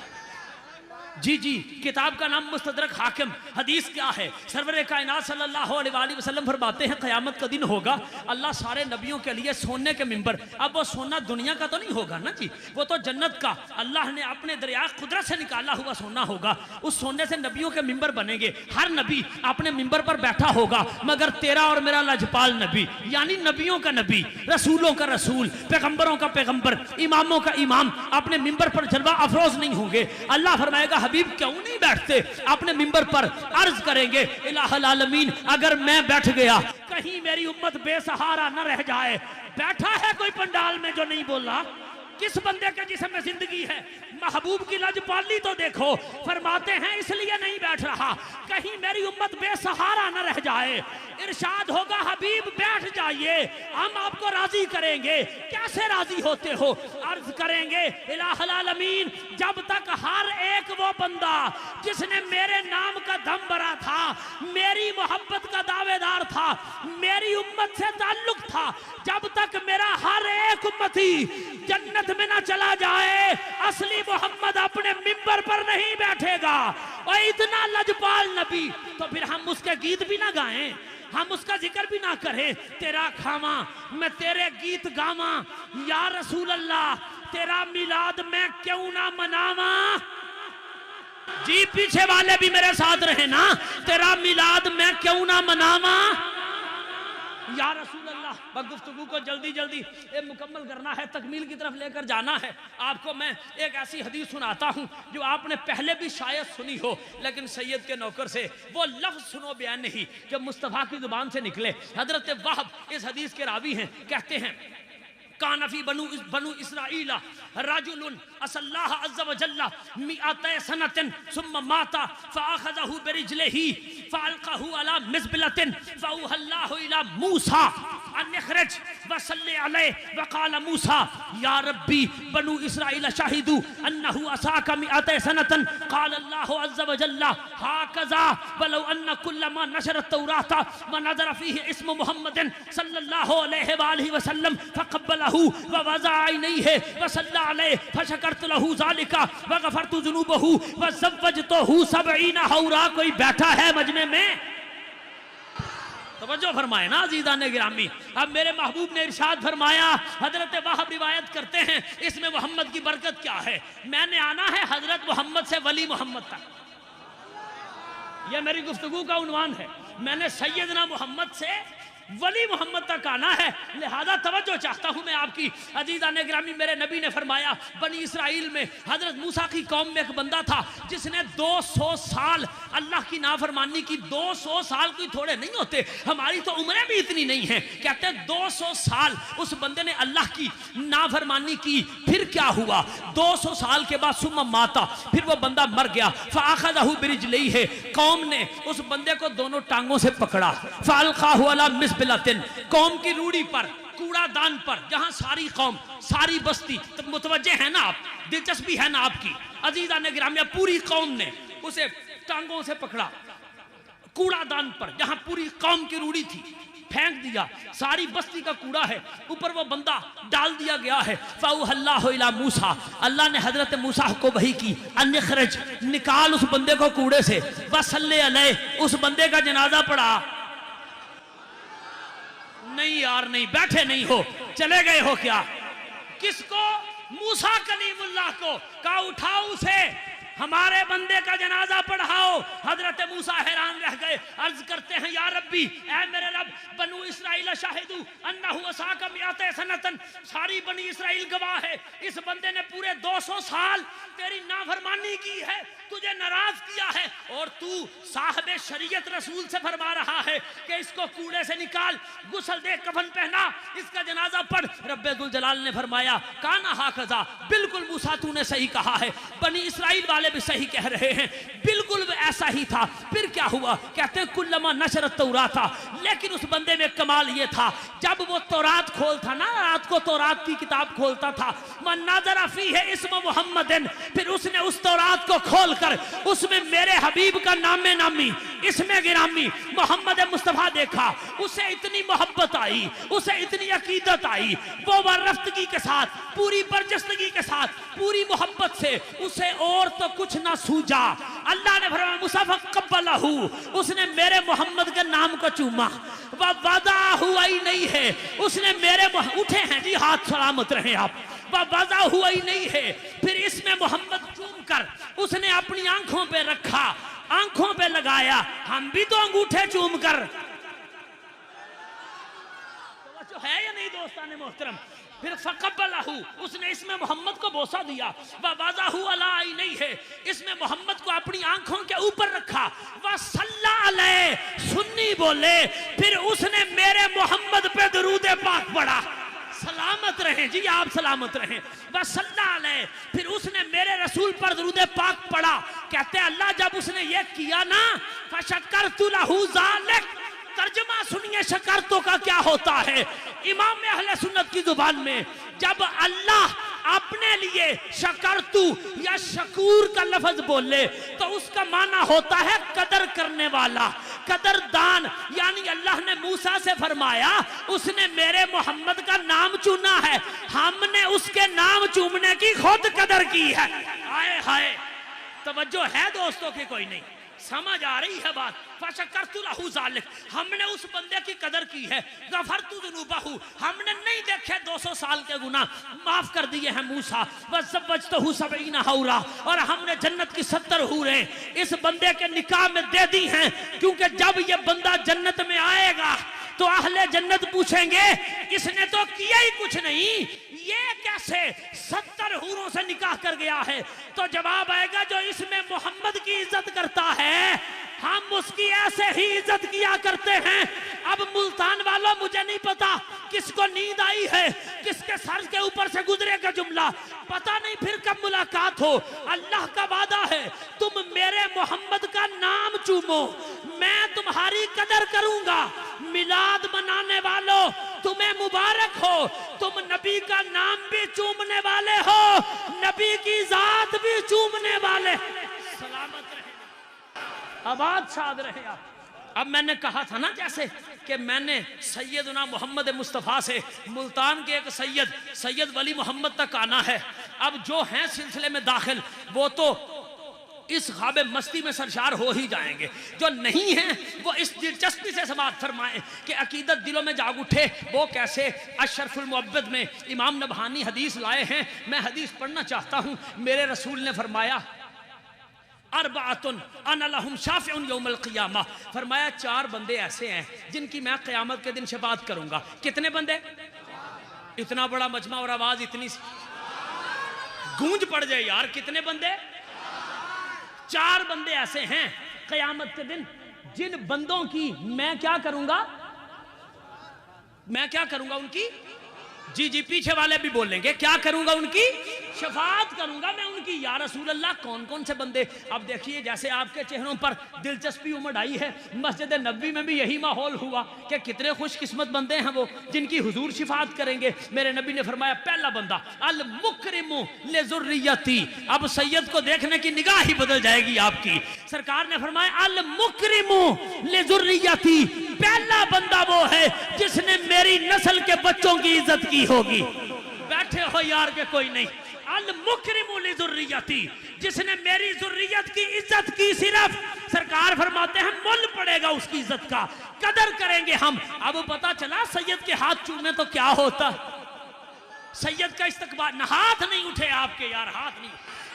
जी जी, किताब का नाम मुस्तदरक हाकिम। हदीस क्या है? सरवर कायनात सल्लल्लाहु अलैहि वसल्लम फरमाते हैं क़यामत का दिन होगा, अल्लाह सारे नबियों के लिए सोने के मिंबर। अब वो सोना दुनिया का तो नहीं होगा ना जी, वो तो जन्नत का अल्लाह ने अपने दरिया कुदरत से निकाला हुआ सोना होगा। उस सोने से नबियों के मिंबर बनेंगे। हर नबी अपने मिंबर पर बैठा होगा, मगर तेरा और मेरा लजपाल नबी, यानी नबियों का नबी, रसूलों का रसूल, पैगंबरों का पैगंबर, इमामों का इमाम अपने मिंबर पर जलवा अफरोज नहीं होंगे। अल्लाह फरमाएगा हबीब क्यों नहीं बैठते? अपने मिंबर पर अर्ज करेंगे, इलाहुल आलमीन अगर मैं बैठ गया कहीं मेरी उम्मत बेसहारा न रह जाए। बैठा है कोई पंडाल में जो नहीं बोला? किस बंदे के जिस्म में जिंदगी है? महबूब की लजपाली तो देखो। फरमाते हैं इसलिए नहीं बैठ रहा कहीं मेरी उम्मत बेसहारा न रह जाए। इरशाद होगा हबीब बैठ आइए, हम आपको राजी करेंगे। कैसे राजी होते हो? अर्ज करेंगे इलाहुल आलमीन, जब तक हर एक वो बंदा जिसने मेरे नाम का दम भरा था, मेरी मोहब्बत का दावेदार था, मेरी उम्मत से ताल्लुक था, जब तक मेरा हर एक उम्मती जन्नत में ना चला जाए, असली मोहम्मद अपने मिंबर पर नहीं बैठेगा। और इतना लजपाल नबी, तो फिर हम उसके गीत भी ना गाएं, हम उसका जिक्र भी ना करें। तेरा खामा मैं तेरे गीत गावा, या रसूल अल्लाह तेरा मिलाद मैं क्यों ना मनावा। जी पीछे वाले भी मेरे साथ रहे ना, तेरा मिलाद मैं क्यों ना मनावा या रसूल अल्लाह। गुफ्तगू को जल्दी जल्दी मुकम्मल करना है, तकमील की तरफ लेकर जाना है। आपको मैं एक ऐसी हदीस सुनाता हूँ जो आपने पहले भी शायद सुनी हो, लेकिन सैयद के नौकर से वो लफ्ज़ सुनो बयान नहीं जब मुस्तफ़ा की जुबान से निकले। हजरत वहब इस हदीस के रावी हैं, कहते हैं कानफी बनु इसराइल रजुलुन असल्लाह अज़्ज़ व जल्ला मिअतै सनतिन सुम्मा माता फअख़ज़हु बिरिजलिही फअल्क़हु अला मिज़बिलतिन फअवहल्लाहु इला मूसा अन इख़्रिज व सल्लि अलैहि व क़ाल मूसा या रब्बी बनु इसराइल शाहिदू अन्नहु असाका मिअतै सनतन क़ाल अल्लाहु अज़्ज़ व जल्ला हाकज़ा वलौ अन्न कुल्लमा नशर तौराता व नज़र फ़ीहि इस्मु मुहम्मदिन सल्लल्लाहु अलैहि व आलिहि व सल्लम फ़क़ब्बलहु व वज़अ अलैहि व सल्ला अलैहि फशकरतु लहु ज़ालिका व गफ़रतु ज़ुनूबहु व ज़व्वजतहु 70 हौरा। कोई बैठा है मजमे में? तवज्जो फरमाए ना अज़ीज़ान गिरामी। अब मेरे महबूब ने इरशाद फरमाया, हजरत वहाब रिवायत करते हैं, इसमें मोहम्मद की बरकत क्या है? मैंने आना है हजरत मोहम्मद से वली मोहम्मद तक, यह मेरी गुफ्तगू का उन्वान है। मैंने सैयदना मोहम्मद से वली मोहम्मद तक आना है, लिहाजा तवज्जो चाहता हूं मैं आपकी। अजीज़ान गिरामी, मेरे नबी ने फरमाया बनी इसराइल में हजरत मूसा की कौम में एक बंदा था जिसने 200 साल अल्लाह की नाफरमानी की। 200 साल कोई थोड़े नहीं होते, हमारी तो उम्रें भी इतनी नहीं है। कहते हैं 200 साल उस बंदे ने अल्लाह की नाफरमानी की। फिर क्या हुआ? 200 साल के बाद सुम्मा माता, फिर वो बंदा मर गया। फ़अख़ज़हु बिरिजलिही है, कौम ने उस बंदे को दोनों टांगों से पकड़ा। फ़अल्क़ाहु अला मिज़बिलतिन, कौम की रूढ़ी पर, कूड़ादान पर, जहां सारी कौम सारी बस्ती, तो मुतवज्जे है ना आप, दिलचस्पी है ना आपकी अज़ीज़ान गिरामी, पूरी कौम ने उसे टांगों से पकड़ा कूड़ादान पर, जहां पूरी कौम की रूढ़ी थी, फेंक दिया। सारी बस्ती का कूड़ा है, ऊपर वो बंदा डाल दिया गया है। फ़अवहल्लाहु इला मूसा, अल्लाह ने हजरत मूसा को वही की, अन इख़्रिज, निकाल उस बंदे को कूड़े से, व सल्लि अलैहि, उस बंदे का जनाजा पड़ा। नहीं यार नहीं, बैठे नहीं हो, चले गए हो क्या? किसको? मूसा कलीमुल्लाह को। कहा उठाओ उसे, हमारे बंदे का जनाजा पढ़ाओ। हजरत मूसा हैरान रह गए, अर्ज करते हैं या रब्बी, ऐ मेरे रब, बनु इसराइल शाहिदू अन्नहु असाका मिअतै सनतन, सारी बनी इसराइल गवाह है, इस बंदे ने पूरे 200 साल तेरी नाफरमानी की है, तुझे नाराज किया है, और तू साहब शरीयत रसूल से फरमा रहा है कि इसको कूड़े से निकाल, गुस्ल दे, कफन पहना, इसका जनाजा पढ़। रब्बे दुल जलाल ने फरमाया काना हाकज़ा, बिल्कुल मूसा तूने सही कहा है, बनी इसराइल वाले भी सही कह रहे हैं, बिल्कुल ऐसा ही था। फिर क्या हुआ? कहते हैं कुल्लमा नशरत तौराता, लेकिन उस बंदे में कमाल ये था, जब वो तौरात खोलता ना, रात को तौरात की किताब खोलता था, मन नज़र फ़ीहि इस्म मुहम्मदिन, फिर उसने उस तौरात को खोल कर उसमें मेरे हबीब का नामे नामी, इसमें गिरामी मोहम्मद मुस्तफ़ा देखा, उसे इतनी मोहब्बत आई, उसे इतनी अकीदत आई, वो वरफ्तगी के साथ, पूरी बरजस्तगी के साथ, पूरी मोहब्बत से, उसे और तो कुछ ना सूझा। अल्लाह ने फरमाया मुस्तफ़ा क़ब्बलहु, उसने मेरे मोहम्मद के नाम को चूमा। वह वज़ा हुआ ही नहीं है, उसने मेरे उठे हैं जी, हाथ सलामत रहे आप, वह वज़ा हुआ ही नहीं है। फिर इसमें मोहम्मद चूम कर उसने अपनी आंखों पे रखा, आंखों पे लगाया, हम भी तो अंगूठे चूम कर, तो है या नहीं दोस्ताने मोहतरम? फिर फ़क़ब्बलहु, उसने इसमें मोहम्मद को बोसा दिया। वज़अहु अला नहीं है, इसमें मोहम्मद को अपनी आंखों के ऊपर रखा। व सल्ला अलैहि, सुन्नी बोले, फिर उसने मेरे मोहम्मद पे दुरूद पाक पढ़ा। सलामत रहें जी, आप सलामत रहें। व सल्ला अलैहि, फिर उसने मेरे रसूल पर दुरूद पाक पढ़ा। कहते हैं अल्लाह जब उसने ये किया ना, फशकरतु लहु ज़ालिक, तर्जुमा सुनिए शकरतों का क्या होता है। इमाम अहले सुन्नत की जुबान में जब अल्लाह अपने लिए शकरतू या शकूर का लफ्ज बोले तो उसका माना होता है कदर करने वाला, कदरदान। यानी अल्लाह ने मूसा से फरमाया उसने मेरे मोहम्मद का नाम चुना है, हमने उसके नाम चूमने की खुद कदर की है। आए हाय, तवज्जो है दोस्तों की कोई नहीं, समझ आ रही है बात। फशकरतु लहू ज़ालिक, हमने उस बंदे की कदर की है। गफरतु ज़ुनूबहू, हमने नहीं देखे 200 साल के गुनाह, माफ कर दिए हैं मूसा। वज़व्वजतहू 70 हौरा, और हमने जन्नत की 70 हूरें इस बंदे के निकाह में दे दी हैं, क्योंकि जब ये बंदा जन्नत में आएगा तो अहले जन्नत पूछेंगे इसने तो किया ही कुछ नहीं, ये कैसे 70 हूरों से निकाह कर गया है। तो जवाब आएगा जो इसमें मोहम्मद की इज्जत करता है हम उसकी ऐसे ही इज्जत किया करते हैं। अब मुल्तान वालों, मुझे नहीं पता किसको नींद आई है, किसके सर के ऊपर से गुजरेगा जुमला, पता नहीं फिर कब मुलाकात हो। अल्लाह का वादा है तुम मेरे मोहम्मद का नाम चूमो, मैं तुम्हारी कदर करूंगा। मिलाद मनाने वालों तुम्हें मुबारक हो, तुम नबी का नाम भी चूमने वाले हो, नबी की जात भी चूमने वाले। सलामत रहे, आबाद शाद रहे आप। अब मैंने कहा था ना जैसे कि मैंने सैयदना मोहम्मद मुस्तफ़ा से मुल्तान के एक सैयद वली मोहम्मद तक आना है। अब जो हैं सिलसिले में दाखिल वो तो इस ख्वाब मस्ती में सरशार हो ही जाएंगे, जो नहीं है वो इस दिलचस्पी से समाप्त फरमाएं कि अकीदत दिलों में जाग उठे। वो कैसे? अशरफुल मुअब्बद में इमाम नबहानी हदीस लाए हैं, मैं हदीस पढ़ना चाहता हूँ। मेरे रसूल ने फरमाया अरबातुन अना लहुम शाफिउन यौमल क़ियामा, फरमाया 4 बंदे ऐसे हैं जिनकी मैं क़यामत के दिन शफाअत करूंगा। कितने बंदे? इतना बड़ा मजमा और आवाज इतनी गूंज पड़ जाए यार, कितने बंदे? 4 बंदे ऐसे हैं क़यामत के दिन जिन बंदों की मैं क्या करूंगा उनकी, जी पीछे वाले भी बोलेंगे, क्या करूंगा? उनकी शफाअत करूंगा मैं उनकी। या रसूल अल्लाह, कौन कौन से बंदे? अब देखिए जैसे आपके चेहरों पर दिलचस्पी उमड़ आई है, मस्जिद नबवी में भी यही माहौल हुआ कि कितने खुशकिस्मत बंदे हैं वो जिनकी हुजूर शफाअत करेंगे। मेरे नबी ने फरमाया पहला बंदा अल मुकरिमु लिजुर्रियती। अब सैयद को देखने की निगाह ही बदल जाएगी आपकी। सरकार ने फरमाया अल मुकरिमु लिजुर्रियती, पहला बंदा वो है जिसने मेरी नस्ल के बच्चों की इज्जत की होगी। बैठे हो यार के कोई नहीं। अल मुकरिमु लिजुर्रियती, जिसने मेरी जुर्रियत की इज्जत की, सिर्फ सरकार फरमाते हैं मुल पड़ेगा उसकी इज्जत का, कदर करेंगे हम। अब पता चला सैयद के हाथ चूमे तो क्या होता, सैयद का इस्तकबाल न, हाथ नहीं उठे आपके यार, हाथ नहीं,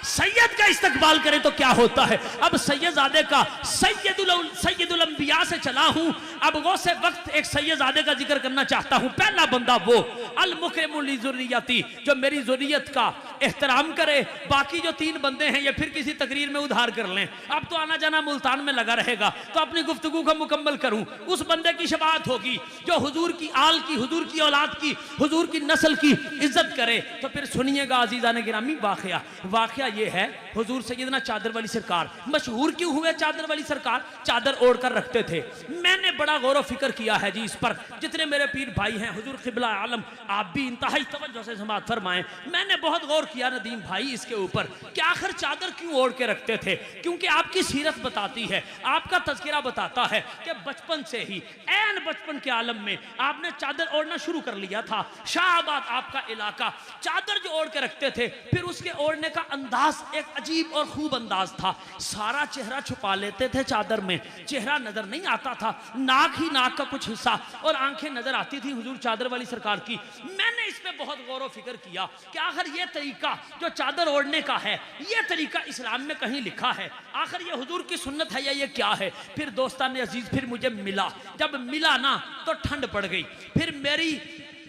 सैयद का इस्तकबाल करे तो क्या होता है। अब सैयदजादे का सैयदुल अंबिया से चला हूं, अब वो से वक्त एक सैयदजादे का जिक्र करना चाहता हूं। पहला बंदा वो अल मुकरिमु लिजुर्रियती, जो मेरी जुर्रियत का एहतराम करे। बाकी जो 3 बंदे हैं ये फिर किसी तकरीर में उधार कर लें। अब तो आना जाना मुल्तान में लगा रहेगा तो अपनी गुफ्तगू को मुकम्मल करूं। उस बंदे की शफाअत होगी जो हुजूर की आल की, हुजूर की औलाद की, हुजूर की नस्ल की इज्जत करे। तो फिर सुनिएगा अजीज़ान गिरामी, वाक़या ये है हुजूर सैयदना चादर वाली सरकार मशहूर क्यों हुए? चादर वाली सरकार चादर ओढ़ कर रखते थे। मैंने बड़ा गौर व फिक्र किया है जी इस पर। जितने मेरे पीर भाई हैं, हुजूर क़िबला आलम आप भी इंतहाई तवज्जो से समाअत फरमाएं। मैंने बहुत गौर किया नदीम भाई इसके ऊपर कि आखिर चादर क्यों ओढ़ के रखते थे। क्योंकि आपकी सीरत बताती है, आपका तज़किरा बताता है कि बचपन से ही, ऐन बचपन के आलम में आपने चादर ओढ़ना शुरू कर लिया था। शाहबाद आपका इलाका चादर जो ओढ़ के रखते थे, फिर उसके ओढ़ने का अंदाज एक अजीब और खूब अंदाज था। सारा चेहरा छुपा लेते थे चादर में, चेहरा नजर नहीं आता था, नाक ही नाक का कुछ हिस्सा, और आंखें नजर आती थी हुजूर चादर वाली सरकार की। मैंने इस पे बहुत गौर व फिक्र किया कि आखिर ये तरीका जो चादर ओढ़ने का है, ये तरीका इस्लाम में कहीं लिखा है? आखिर ये हुजूर की सुन्नत है या ये क्या है? फिर दोस्तान अजीज फिर मुझे मिला, जब मिला ना तो ठंड पड़ गई। फिर मेरी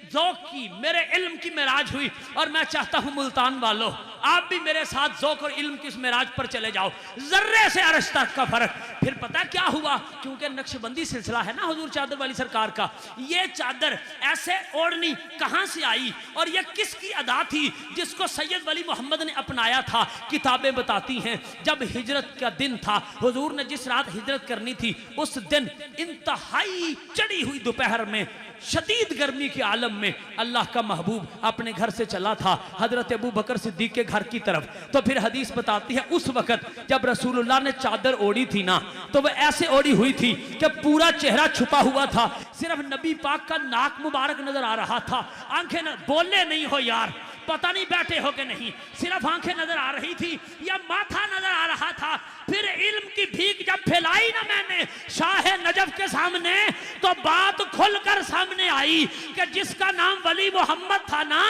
ज़ौक़ की, मेरे इल्म की मेराज हुई। और मैं चाहता हूँ मुल्तान वालों आप भी मेरे साथ ज़ौक़ और इल्म की इस मेराज पर चले जाओ, जर्रे से अर्श तक का फर्क। फिर पता क्या हुआ, क्योंकि नक्शबंदी सिलसिला है ना हुजूर चादर वाली सरकार का, ये चादर ऐसे ओढ़नी कहां से आई और ये किसकी अदा थी जिसको सैयद वली मोहम्मद ने अपनाया था। किताबें बताती हैं जब हिजरत का दिन था, हुजूर ने जिस रात हिजरत करनी थी उस दिन इंतहाई चढ़ी हुई दोपहर में शदीद गर्मी के आलम में अल्लाह का महबूब अपने घर से चला था हजरत अबू बकर सिद्दीक के घर की तरफ। तो फिर हदीस बताती है उस वक्त जब रसूलुल्लाह ने चादर ओढ़ी थी ना, तो वह ऐसे ओढ़ी हुई थी कि पूरा चेहरा छुपा हुआ था, सिर्फ नबी पाक का नाक मुबारक नजर आ रहा था। आंखें न बोले नहीं हो यार, पता नहीं बैठे हो कि नहीं, सिर्फ आंखें नजर आ रही थी या माथा नजर आ रहा था। फिर इल्म की भीख जब फैलाई ना मैंने शाह नजफ के सामने, तो बात खुलकर सामने आई कि जिसका नाम वली मोहम्मद था ना,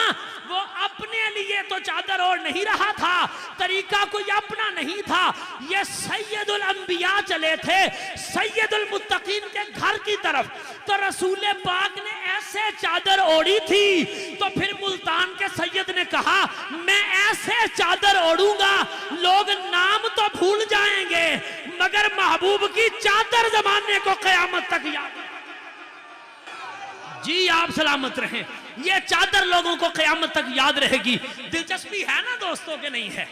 वो अपने लिए तो चादर ओढ़ नहीं रहा था, तरीका कोई अपना नहीं था, ये सैयदुल अंबिया चले थे सैयदुल मुत्तकीन के घर की तरफ। तो रसूल पाक ने ऐसे चादर ओढ़ी थी, तो फिर मुल्तान के सैयद ने कहा मैं ऐसे चादर ओढ़ूंगा लोग नाम तो भूल जाएंगे मगर महबूब की चादर जमाने को कयामत तक याद। जी आप सलामत रहें, ये चादर लोगों को कयामत तक याद रहेगी। दिलचस्पी है ना दोस्तों के नहीं है?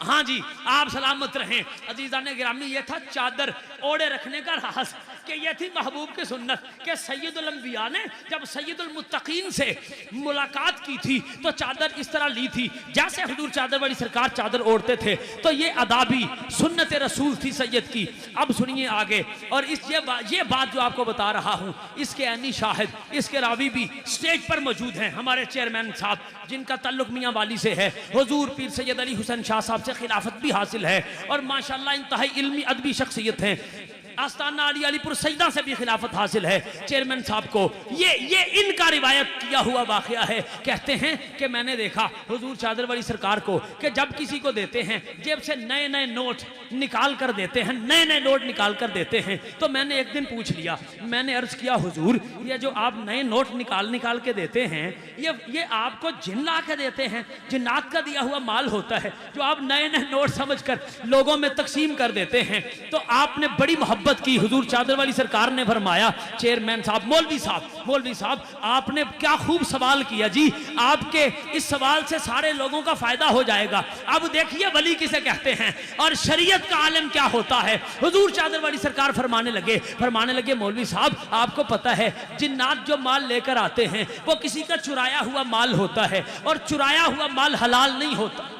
हाँ जी आप सलामत रहें। अजीज़ान गिरामी, ये था चादर ओढ़े रखने का राज कि ये थी महबूब की सुन्नत कि सैयदुल अंबिया ने जब सैयदुल मुत्तकीन से मुलाकात की थी तो चादर इस तरह ली थी जैसे हुजूर चादर वाली सरकार चादर ओढ़ते थे। तो ये अदाबी सुन्नत रसूल थी सैयद की। अब सुनिए आगे, और ये बात जो आपको बता रहा हूँ इसके ऐनी शाहिद, इसके रावी भी स्टेज पर मौजूद हैं हमारे चेयरमैन साहब जिनका ताल्लुक मियाँ वाली से है। हुजूर पीर सैयद अली हुसैन शाह साहब से खिलाफत भी हासिल है और माशाअल्लाह इंतहाई इल्मी अदबी शख्सियत है। आस्ताना अली अलीपुर सैदा से भी खिलाफत हासिल है चेयरमैन साहब को। ये इनका रिवायत किया हुआ वाकया है। कहते हैं कि मैंने देखा हुजूर चादर वाली सरकार को कि जब किसी को देते हैं जेब से नए नए नोट निकाल कर देते हैं, नए नए नोट निकाल कर देते हैं। तो मैंने एक दिन पूछ लिया, मैंने अर्ज किया हुजूर ये जो आप नए नोट निकाल के देते हैं ये आपको जिन ला के देते हैं, जिन्नात का दिया हुआ माल होता है जो आप नए नए नोट समझकर लोगों में तकसीम कर देते हैं। तो आपने बड़ी मोहब्बत की। हुजूर चादर वाली सरकार ने फरमाया चेयरमैन साहब, मौलवी साहब आपने क्या खूब सवाल किया जी, आपके इस सवाल से सारे लोगों का फायदा हो जाएगा। अब देखिए वली किसे कहते हैं और शरीयत का आलम क्या होता है। हुजूर चादर वाली सरकार फरमाने लगे मौलवी साहब आपको पता है जिन्नात जो माल लेकर आते हैं वो किसी का चुराया हुआ माल होता है और चुराया हुआ माल हलाल नहीं होता।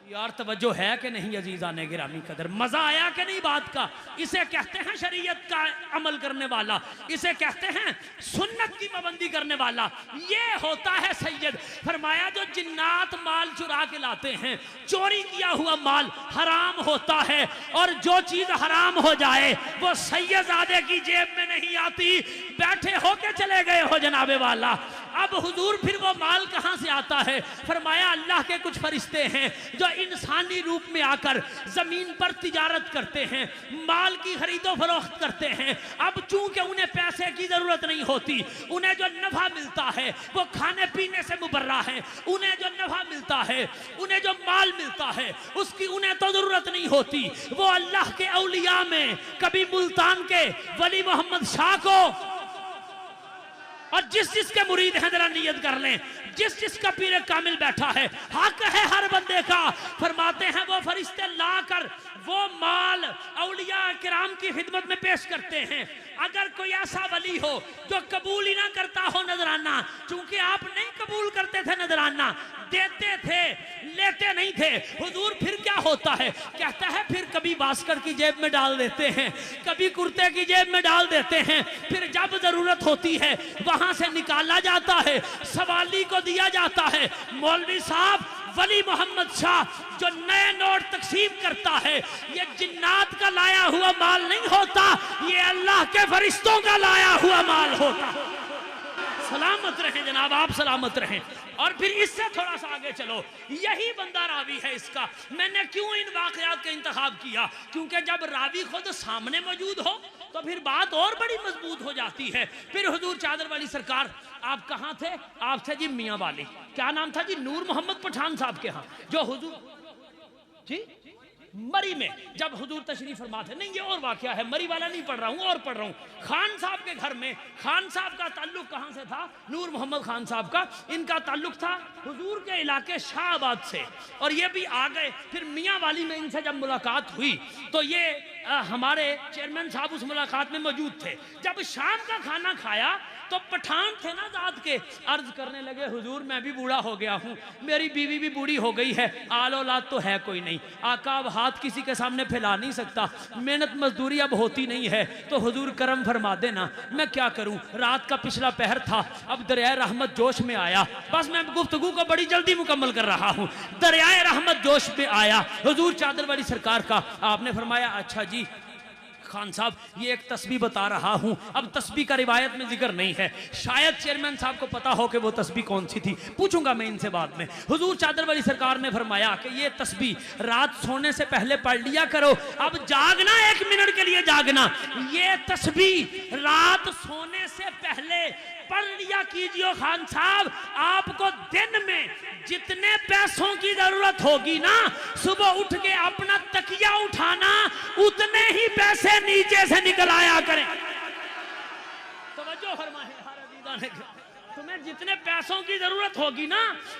यार तवज्जो है कि नहीं अजीज़ाने गिरामी कदर, मजा आया कि नहीं बात का? इसे कहते हैं शरीयत का अमल करने वाला, इसे कहते हैं सुन्नत की पाबंदी करने वाला। ये होता है सैयद। फरमाया जो जिन्नात माल चुरा के लाते हैं, चोरी किया हुआ माल हराम होता है और जो चीज हराम हो जाए वो सैयदजादे की जेब में नहीं आती। बैठे होके चले गए हो जनाबे वाला। अब हुजूर फिर वो माल कहां से आता है? फरमाया अल्लाह के कुछ फरिश्ते हैं जो इंसानी रूप में आकर जमीन पर तिजारत करते हैं, माल की खरीदो फरोख्त करते हैं। अब चूंकि उन्हें पैसे की जरूरत नहीं होती, उन्हें जो नफा मिलता है वो खाने पीने से मुबर्रा है। उन्हें जो नफा मिलता है, उन्हें जो माल मिलता है उसकी उन्हें तो जरूरत नहीं होती। वो अल्लाह के औलिया में कभी मुल्तान के वली मोहम्मद शाह को, और जिस जिसके मुरीद हैं जरा नियत कर लें, जिस जिसका पीर कामिल बैठा है, हक है हर बंदे का। फरमाते हैं वो फरिश्ते लाकर वो माल औलिया किराम की खिदमत में पेश करते हैं। अगर कोई ऐसा वली हो जो कबूल ही ना करता हो नजराना, चूंकि आप नहीं कबूल करते थे नजराना, देते थे लेते नहीं थे, हुजूर फिर क्या होता है? कहता है फिर कभी बास्कर की जेब में डाल देते हैं, कभी कुर्ते की जेब में डाल देते हैं, फिर जब जरूरत होती है वहां से निकाला जाता है, सवाली को दिया जाता है। मौलवी साहब वली मोहम्मद शाह जो नए नोट तकसीम करता है, ये जिन्नात का लाया हुआ माल नहीं होता, ये अल्लाह के फरिश्तों का लाया हुआ माल होता। सलामत रहें जनाब, आप सलामत रहें। और फिर इससे थोड़ा सा आगे चलो, यही बंदा रावी है इसका। मैंने क्यों इन वाकयात का इंतखाब किया? क्योंकि जब रावी खुद सामने मौजूद हो तो फिर बात और बड़ी मजबूत हो जाती है। फिर हुजूर चादर वाली सरकार आप कहाँ थे? आप थे जी मियाँ वाली, क्या नाम था जी? नूर मोहम्मद पठान साहब के यहाँ, जो हुजूर जी मरी में जब हुजूर तशरीफ फरमा थे। नहीं, ये और वाकया है, मरी वाला नहीं पढ़ रहा हूँ, और पढ़ रहा हूँ। खान साहब के घर में, खान साहब का ताल्लुक कहाँ से था? नूर मोहम्मद खान साहब का, इनका ताल्लुक था हुजूर के इलाके शाहबाद से, और ये भी आ गए। फिर मियाँ वाली में इनसे जब मुलाकात हुई तो ये हमारे चेयरमैन साहब उस मुलाकात में मौजूद थे। जब शाम का खाना खाया तो पठान थे ना जात के, अर्ज करने लगे हुजूर मैं भी बूढ़ा हो गया हूँ, मेरी बीवी भी बूढ़ी हो गई है, आल औलाद तो है कोई नहीं, आका अब हाथ किसी के सामने फैला नहीं सकता, मेहनत मजदूरी अब होती नहीं है, तो हुजूर करम फरमा देना, मैं क्या करूँ? रात का पिछला पहर था, अब दरियाए रहमत जोश में आया, बस मैं गुफ्तगू को बड़ी जल्दी मुकम्मल कर रहा हूँ। दरियाए रहमत जोश में आया, हुजूर चादर वाली सरकार का, आपने फरमाया अच्छा जी खान साहब ये एक तस्बीह बता रहा हूं। अब तस्बीह का रिवायत में जिक्र नहीं है, शायद चेयरमैन साहब को पता हो कि वो तस्बीह कौन सी थी, पूछूंगा मैं इनसे बाद में। हुजूर चादर वाली सरकार ने फरमाया कि ये तस्बीह रात सोने से पहले पढ़ लिया करो। अब जागना, 1 मिनट के लिए जागना, ये तस्बीह रात सोने से पहले पढ़ लिया कीजिए खान साहब। आपको दिन में जितने पैसों की जरूरत होगी ना, सुबह उठ के अपना तकिया उठाना, उतने ही पैसे नीचे से निकल आया करें। तवज्जो फरमाएं, तुम्हें जितने पैसों की जरूरत होगी ना,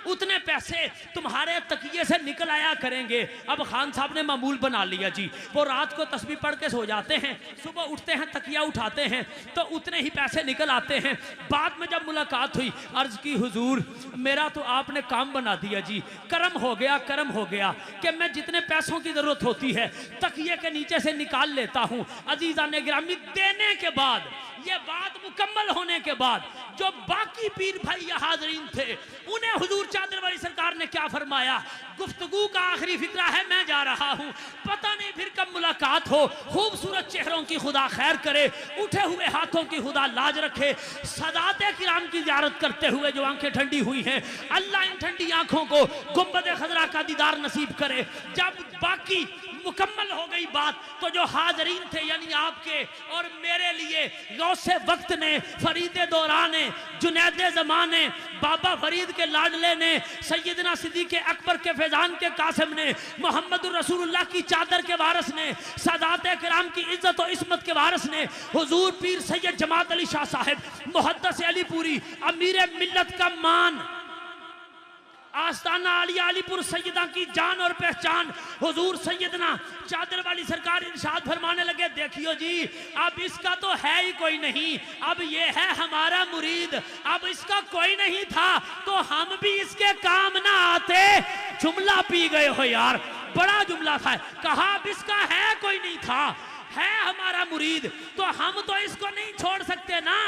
उतने पैसे तुम्हारे तकिए से निकल आया करेंगे। अब खान साहब ने मामूल बना लिया जी, वो रात को तस्बीह पढ़ के सो जाते हैं, सुबह उठते हैं तकिया उठाते हैं तो उतने ही पैसे निकल आते हैं। बाद में जब मुलाकात हुई, अर्ज की हुजूर मेरा तो आपने काम बना दिया जी, करम हो गया, करम हो गया कि मैं जितने पैसों की जरूरत होती है तकिए के नीचे से निकाल लेता हूँ। अजीजा ने गिरामी देने के बाद, ये बात मुकम्मल होने के बाद, जो बाकी पीर भाई या हाजरीन थे, उन्हें हुजूर चादर वाली सरकार ने क्या फरमाया? गुफ्तगू का आखिरी फिक्रा है, मैं जा रहा हूँ, पता नहीं फिर कब मुलाकात हो। खूबसूरत चेहरों की खुदा खैर करे, उठे हुए हाथों की खुदा लाज रखे। सदाते किराम की ज़ियारत करते हुए जो आंखें ठंडी हुई हैं, अल्लाह इन ठंडी आंखों को गुंबद खजरा का दीदार नसीब करे। जब बाकी मुकम्मल हो गई बात, तो जो हाजरीन थे यानी आपके और मेरे लिए गौसे वक्त ने, फरीदे दौरान ने, जुनैदे ज़माने, बाबा फरीद के लाडले ने, सैयदना सिद्दीक़ अकबर के फैजान के कासिम ने, मोहम्मद रसूलुल्लाह की चादर के वारिस ने, सादाते किराम की इज्जत और इस्मत के वारिस ने, हुजूर पीर सैयद जमात अली शाह साहिब, मुहद्दिस अलीपुरी, अमीर मिल्लत का मान, आस्ताना आलिया अलीपुर सैयदा की जान और पहचान, हुजूर सैयदना चादर वाली सरकार इरशाद फरमाने लगे, देखियो जी अब इसका तो है ही कोई नहीं, अब ये है हमारा मुरीद, अब इसका कोई नहीं था तो हम भी इसके काम ना आते। जुमला पी गए हो यार, बड़ा जुमला था, कहा अब इसका है कोई नहीं था, है हमारा मुरीद तो हम तो इसको नहीं छोड़ सकते ना।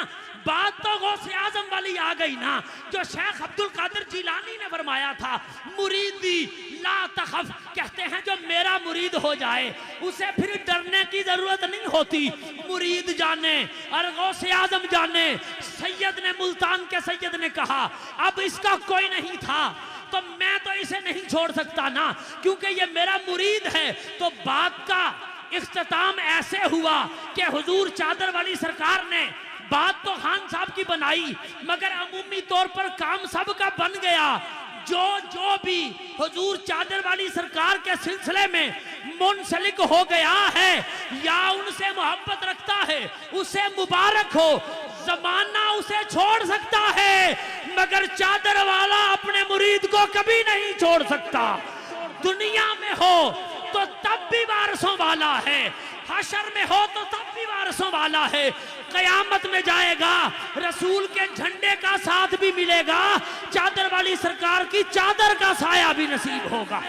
बात तो गौसे आजम वाली आ गई ना, जो शेख अब्दुल कादिर जिलानी ने फरमाया था, मुरीदी ला तखफ, कहते हैं जो मेरा मुरीद हो जाए उसे फिर डरने की जरूरत नहीं होती। मुरीद जाने और गौसे आजम जाने, सैयद ने, मुल्तान के सैयद ने कहा अब इसका कोई नहीं था तो मैं तो इसे नहीं छोड़ सकता ना, क्योंकि ये मेरा मुरीद है। तो बात का इख्तिताम ऐसे हुआ कि हुजूर चादर वाली सरकार ने बात तो खान साहब की बनाई, मगर अमूमी तौर पर काम सबका बन गया। जो भी हुजूर चादर वाली सरकार के सिलसिले में मुंसलिक हो गया है या उनसे मोहब्बत रखता है, उसे मुबारक हो। जमाना उसे छोड़ सकता है मगर चादर वाला अपने मुरीद को कभी नहीं छोड़ सकता। दुनिया में हो तो तब भी वारसों वाला है, हशर में हो तो तब भी वारसों वाला है, कयामत में जाएगा रसूल के झंडे का साथ भी मिलेगा, चादर वाली सरकार की चादर का साया भी नसीब होगा।